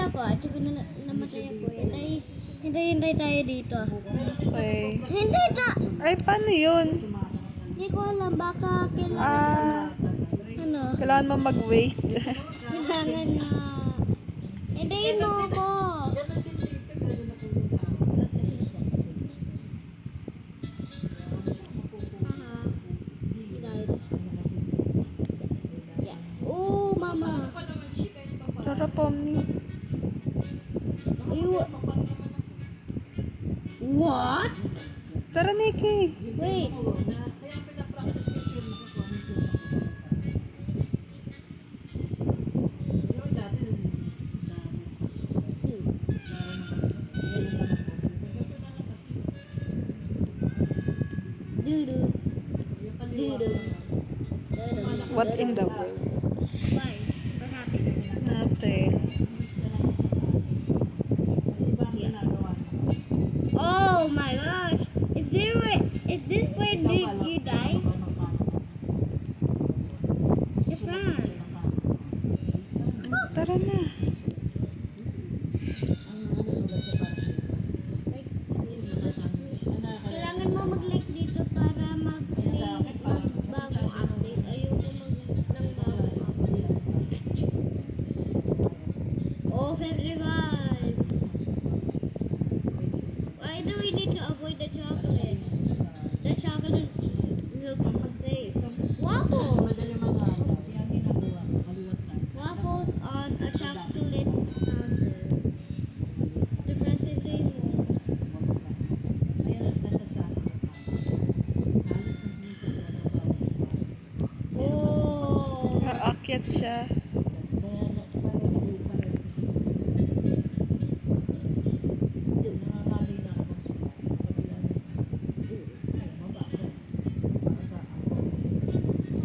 ako at saka namatay ako. Hintay tayo dito. Okay. Hintay ta! Ay, paano yun? Hindi ko alam, baka kailangan Kailangan mo mag-wait. kailangan na hintayin mo ako. Yeah. Oh, mama. Tara, Pomni. What? Tara, Nikki. Wait. Doo-doo. Doo-doo. What in the world? Why? What happened? Nothing. Oh my gosh! Is this where did you die? It's fun. Tara na. Kailangan mo mag-like dito para mag-bagong update. Ayoko ng bagong update. Oh, 55! Why do we need to avoid the chocolate? The chocolate looks safe. Waffles! Waffles on a chocolate counter. Depressing mo. Oh! Aakyat siya.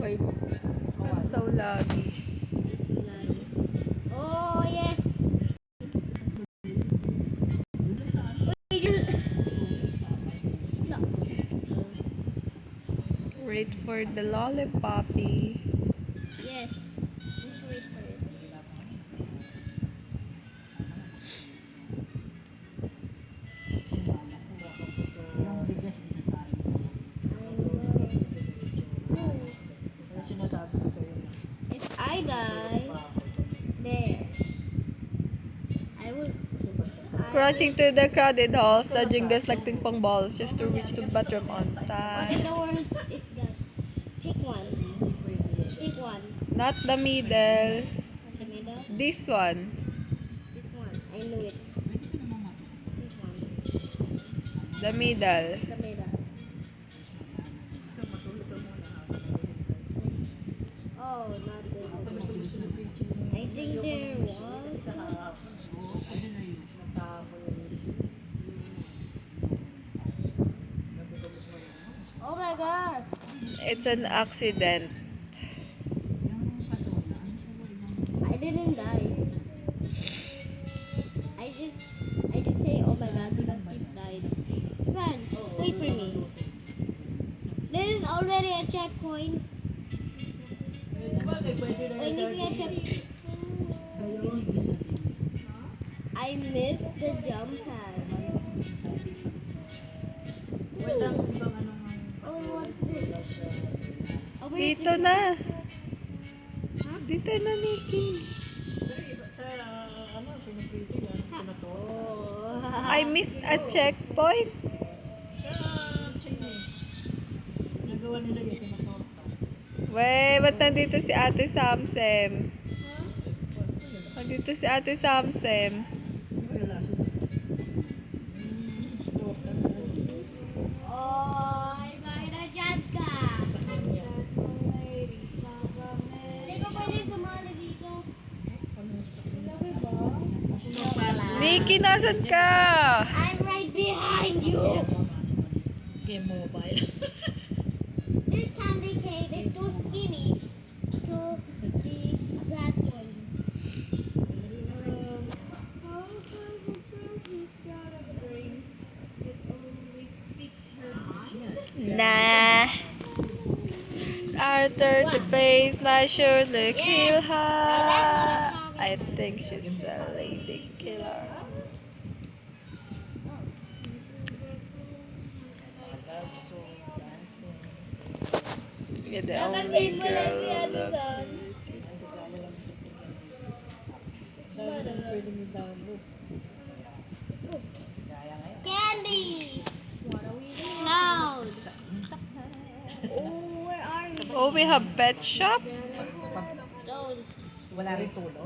Wait. I'm so laggy. Oh, yes. Wait, no. Wait for the lollipoppy. Yes. Just wait for it. If I die, there. I will. Crashing through the crowded halls, dodging just like ping pong balls just to reach the bathroom on What in time. the world is that? Pick one. Pick one. Not the middle. The middle. This one. This one. I knew it. This one. The middle. The middle. Oh, not good. I think there was. Oh my god. It's an accident. I didn't die. I just say oh my god because he died. Friends, wait for me. This is already a checkpoint. When you get check, I missed the jump pad. Oh, what's this? Oh, wait. Dito na. Huh? Dito na, Nikki. Oh. I missed a checkpoint. Wey, ba't nandito si Ate Samsem? Nandito si Ate Samsem. Oh, I find a Jaska. Hindi ko pwede sumali dito. Nikki, nasan ka? I'm right behind you. Game mobile. This candy cane is too skinny to the flat one. Nah. Arthur, the face, not sure, look, he'll have. I think she's lady killer. You're the only girl I love. Candy! Cloud! Oh, where are you? Oh, we have pet shop. Those. Wala rin tulo?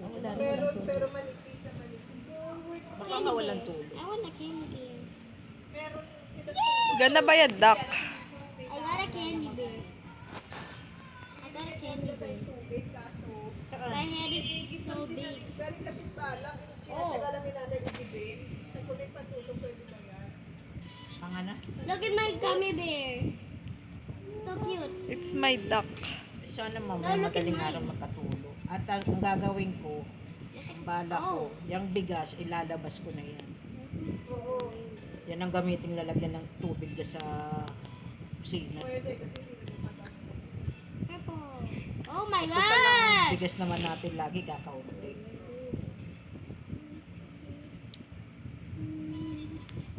Wala rin Meron, pero manipis na manipis. Baka nga walang tulo. I want a candy bear. Meron sila Ganda ba yan, duck? I got a candy bear. I got a candy bear. tubig, kaso My head is so big. galing sa tindalang, sinatsaga lang nila na ibibig. Sa kulit patulong, pwede ba yan? Pangana? Look at my gummy bear. So cute. It's my duck. Sana mamaya No, look at madaling mine. araw makatulo. At ang gagawin ko, ang bala ko, yung bigas, ilalabas ko na yan. Oo. Yan ang gamitin lalagyan ng tubig dyan sa kusina. Pwede kasi hindi na matapos. Purple. Oh my Ito pa lang, gosh! bigas naman natin lagi kakaunti.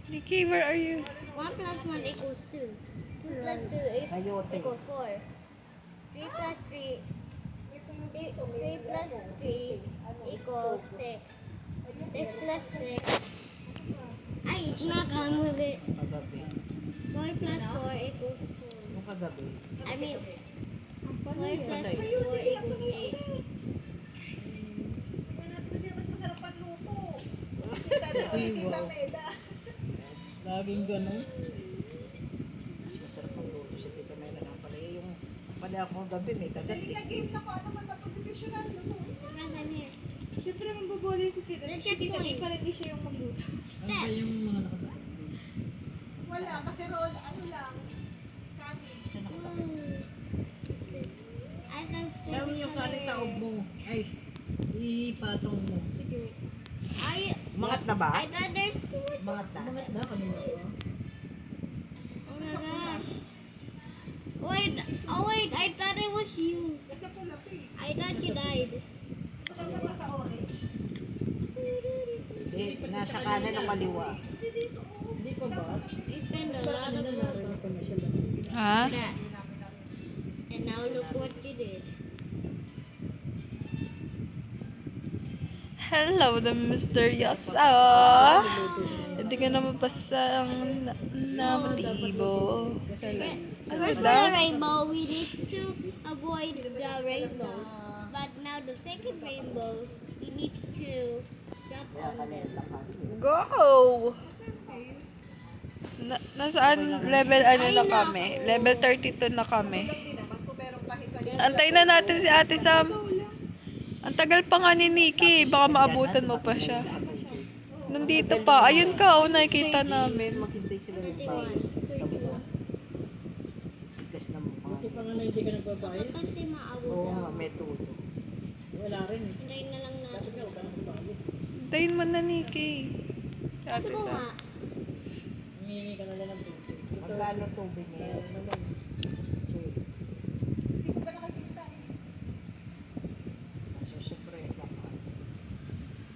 Nikki, where are you? 1 plus 1 equals 2. 2 plus 2 Sayote. equals 4. 3 plus 3 3 plus 3 equals 6. 6 plus 6. Ay, nakamali. Kagabi. 4 plus 4 equals 2. Yung kagabi. I mean, 4 plus 4 equals 8. Tingnan natin kasi mas masarap ang luto. Si Tita Meda. Laging ganun. Mas masarap ang luto si Tita Mela ng palaya. Yung pala ako gabi may kagabi. Nag-game na ko, ano man magpapesisyonan luto. Friends, I'm here. Siyempre magbubuli si Tita. Let's check point. Hindi siya yung magluto. Step. Wala, kasi roll, ano lang, kanin. I can Sabi yung kanin taob mo. Ay, ipatong mo. Umangat na ba? I thought there's two. Umangat na. Umangat na kanina. Oh my gosh. Wait, oh wait, I thought it was you. Kasi pula to eh. I thought you died. So, dapat nasa orange. Hindi, nasa kanan ng kaliwa. Hindi ko ba? I spent a lot of money Ha? on that. And now look what you did. Hello, the mysterious. Hindi ka na mapasa ang namatibo. First for the rainbow, we need to avoid the rainbow. But now the second rainbow, we need to jump on them. Go! Nasaan level ano na kami? Level 32 na kami. Hindi naman kung meron kahit ano. Antayin na natin si Ate Sam. Ang tagal pa nga ni Nikki. Baka maabutan mo pa siya. Nandito pa. Ayun ka. Oh, nakikita namin. Maghintay sila ng bahay. Sa buwan. Bigas na mukha. Kapag kasi maabot Oo na. nga, may tulo. Hintayin na lang natin. Antayin mo na, Nikki. Si Sabi Ate ko nga, Sam. Magkano tubig ngayon? Hindi ko ba nakikita eh. Susurpresa ka.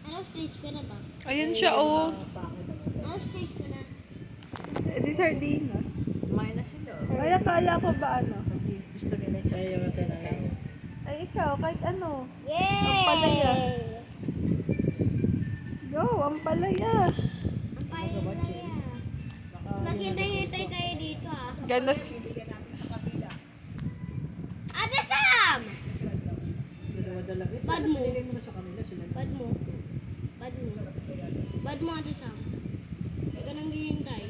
ano stage ka na ba? Ayun siya, oh. Ano stage ka na? Di sardinas. Kumain na sila. Ay, akala ko ba ano? Gusto nila sa iyo na lang. Ay, ikaw, kahit ano. Yay! Ang palaya. Go, ang palaya. Ang palaya. Maghintay-hintay tayo dito ah. Ganda. Bigyan natin sa kabila. Ate Sam! Bad mo. Bad mo. Bad mo. Bad mo, Ate Sam. Huwag ka nang hihintay.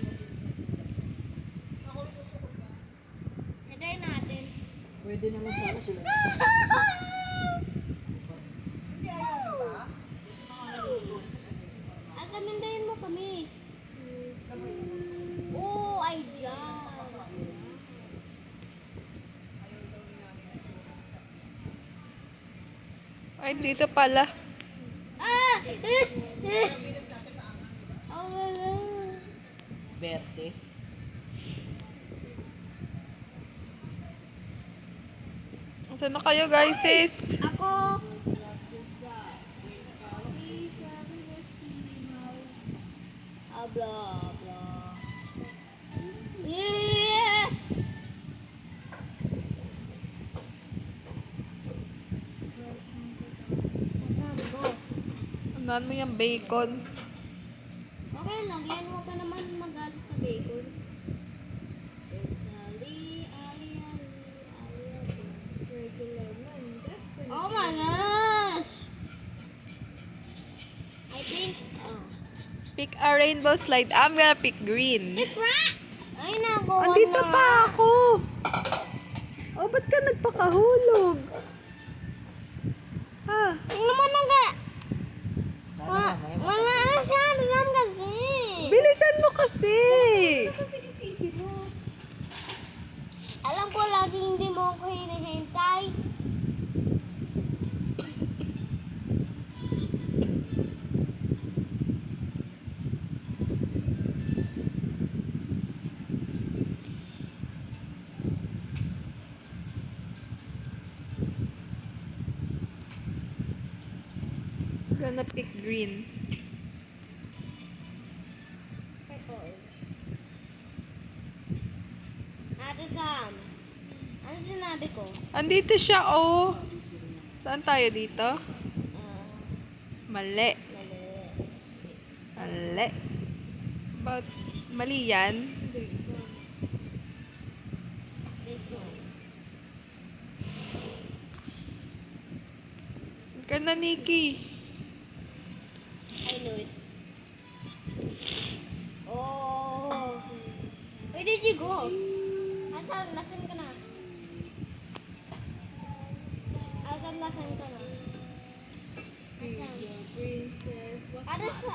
Hintayin natin. Pwede naman sana sila. Hindi ayaw niyo ba? At hintayin mo kami. Oh, ay dyan. Ay, dito pala. Ah! Oh my God. Verde. Saan na kayo, guys, sis? Ako. Blah, blah. Yes! Saan go? Unahan mo yung bacon. Okay lang yan. Huwag ka naman magalit sa bacon. Ali, ali, ali, ali. Regular man. Oh my gosh! I think, Pick a rainbow slide. I'm gonna pick green. it's right! Ay, naku, wag Andito na pa nga. ako. Oh, ba't ka nagpakahulog? Ah, Tingnan mo na nga. Sana mamaya Wala na siya. Alam kasi. bilisan mo kasi. Alam ko laging hindi mo ako hinihintay. Gonna pick green. Ate Sam, ano sinabi ko? Andito siya, oh. Saan tayo dito? Mali. Mali. Mali. But, mali yan. This one. Huwag ka na, Nikki. I know it. Oh. Where did you go? Asan? Lasan ka na? Asan? Lasan ka na? Asan? Princess. What's Ano that? sa?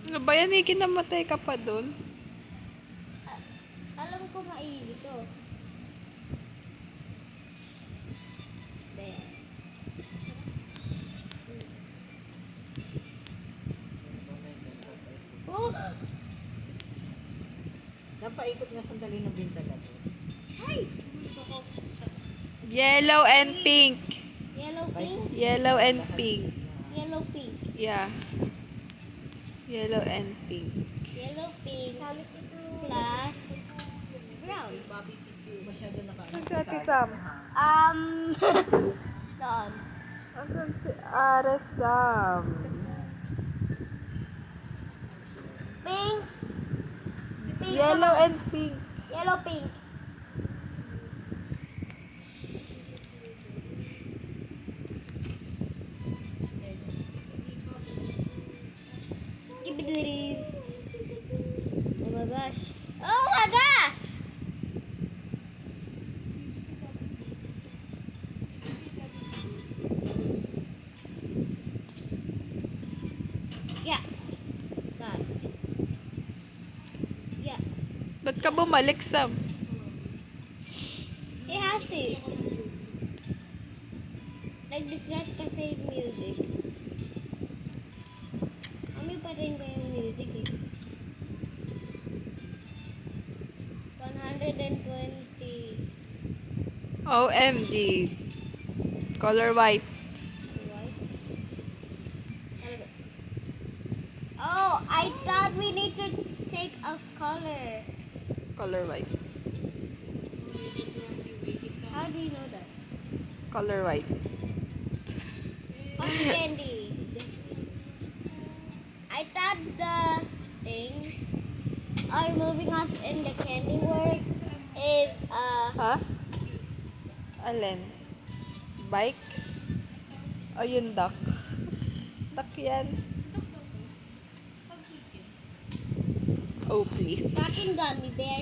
Ano ba yan, Nikki? Namatay ka pa dun? Alam ko maili to. There. Oh! Saan pa ikot nga sandali ng bintana to? Hi! Yellow and pink. Yellow pink? Yellow and pink. Yellow pink. Yeah. Yellow and pink. Yellow pink. Plus brown. Masyado Saan si Ate Sam? Doon. Asan si Are Sam? Pink. Pink. Yellow and pink. Yellow pink. Skibidi. Oh my gosh. Oh my gosh! Yeah. God. Yeah. Ba't ka bumalik, Sam? It has it. Nag-discuss kasi yung music. Kami pa rin ko yung music eh. 120. OMG. Color white. Right? Oh, I thought we need to take a color. Color white. How do you know that? Color white. Cotton candy. I thought the thing are moving us in the candy work is Ha? Alin? Bike? O yung duck? Duck yan. Oh, please. fucking gummy bear.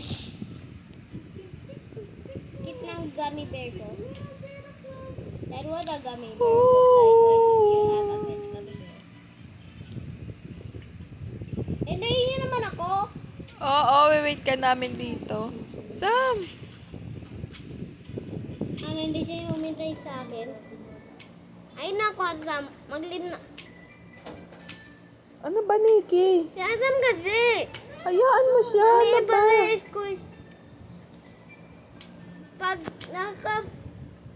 Skip ng gummy bear ko. That was a gummy bear. Looks like when you have a pet gummy bear. Hintayin niyo naman ako. Oo, wait ka namin dito. Sam! Ano, hindi siya humintay sa akin. Ay naku, Sam. Maglin na. Ano ba, Nikki? Si Sam kasi. Hayaan mo siya. May Ano ba? balayas ko. Pag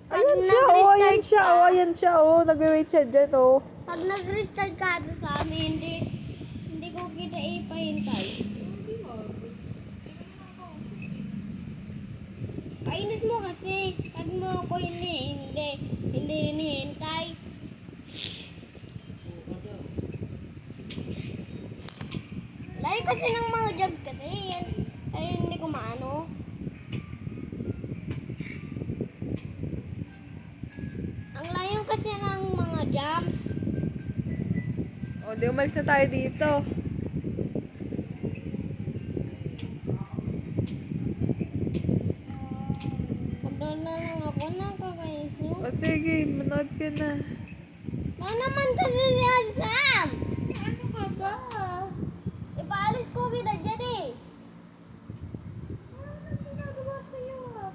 Ayan siya, oh. ayan siya. Oh, ayan siya. Oh, nag-wait siya dyan. Oh. Pag nag-restart ka ito sa amin, hindi ko kita ipahintay. Painis mo kasi. Pag mo ako hindi hinihintay. Layo kasi ng mga job kasi. Yan, ay hindi ko maano. Ang layo kasi ng mga jumps. O, di umalis na tayo dito. Magdoon na lang ako na kakainis nyo. O, sige. Manood ka na. Ano naman kasi si Sam? Ano ka ba? Ipaalis ko kita dyan eh. Ano na ginagawa sa'yo ah?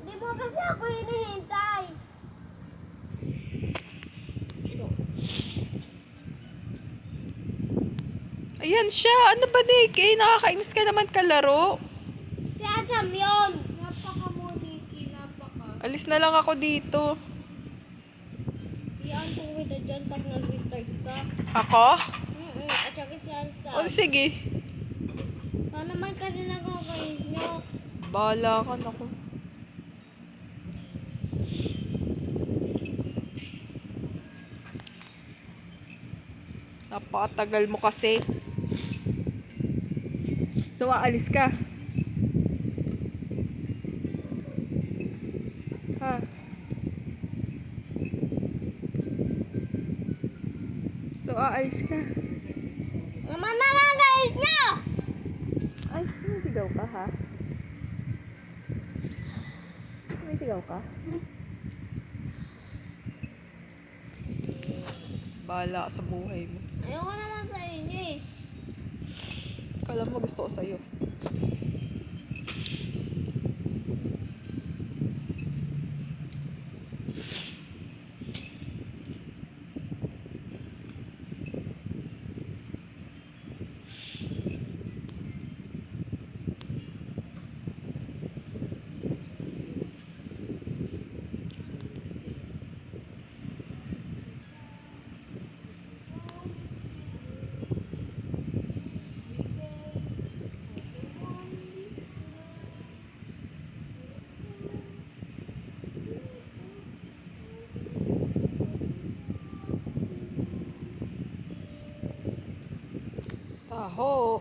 Hindi mo kasi ako hinihintay. Ayan siya. Ano ba, Nikki? Nakakainis ka naman kalaro. Si Sam yun. Napaka-moniki, napaka. Alis na lang ako dito. Iyan ko kita dyan pag nag-restart ka. Ako? At saka si Sam. O, sige. Ano naman kasi nakakainis nyo? Bahala ka na ko. Napakatagal mo kasi. So, aalis ka. Ha? So, aalis ka. Naman nakakainis nyo! Ay, sumisigaw ka, ha? Sumisigaw ka? Bahala ka sa buhay mo. Ayoko naman sa inyo eh. Kala mo gusto ko sa'yo. Taho.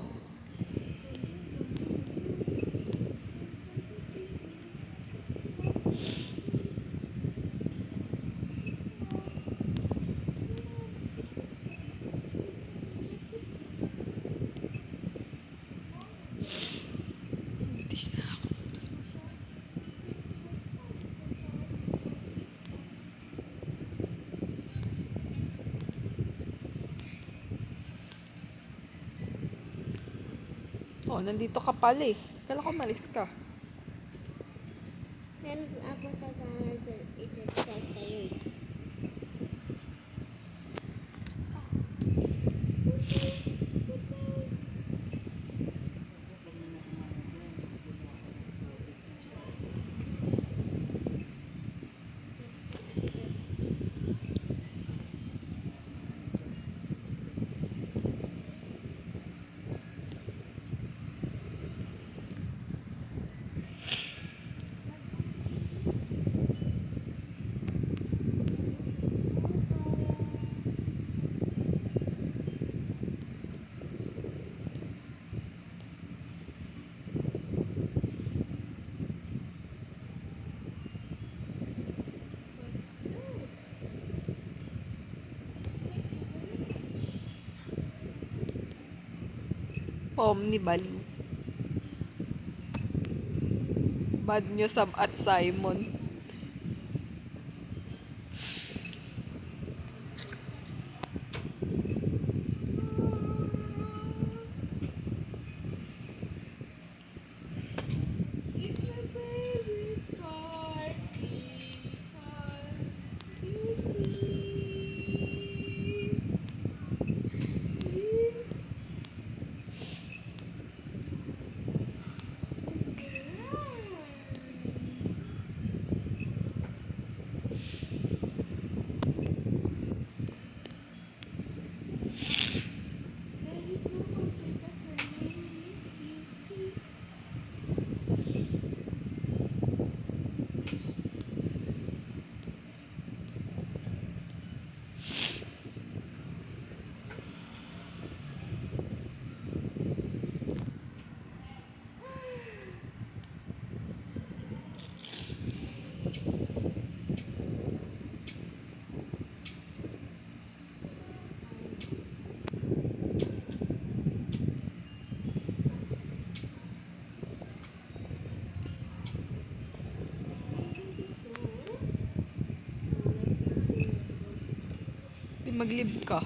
Oh, nandito ka pala eh. Kala ko malis ka. Meron ako sa sana i-check sa'yo eh. Omni baliw. Bad nyo Sam at Simon. Di maglib ka.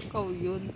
Ikaw yun.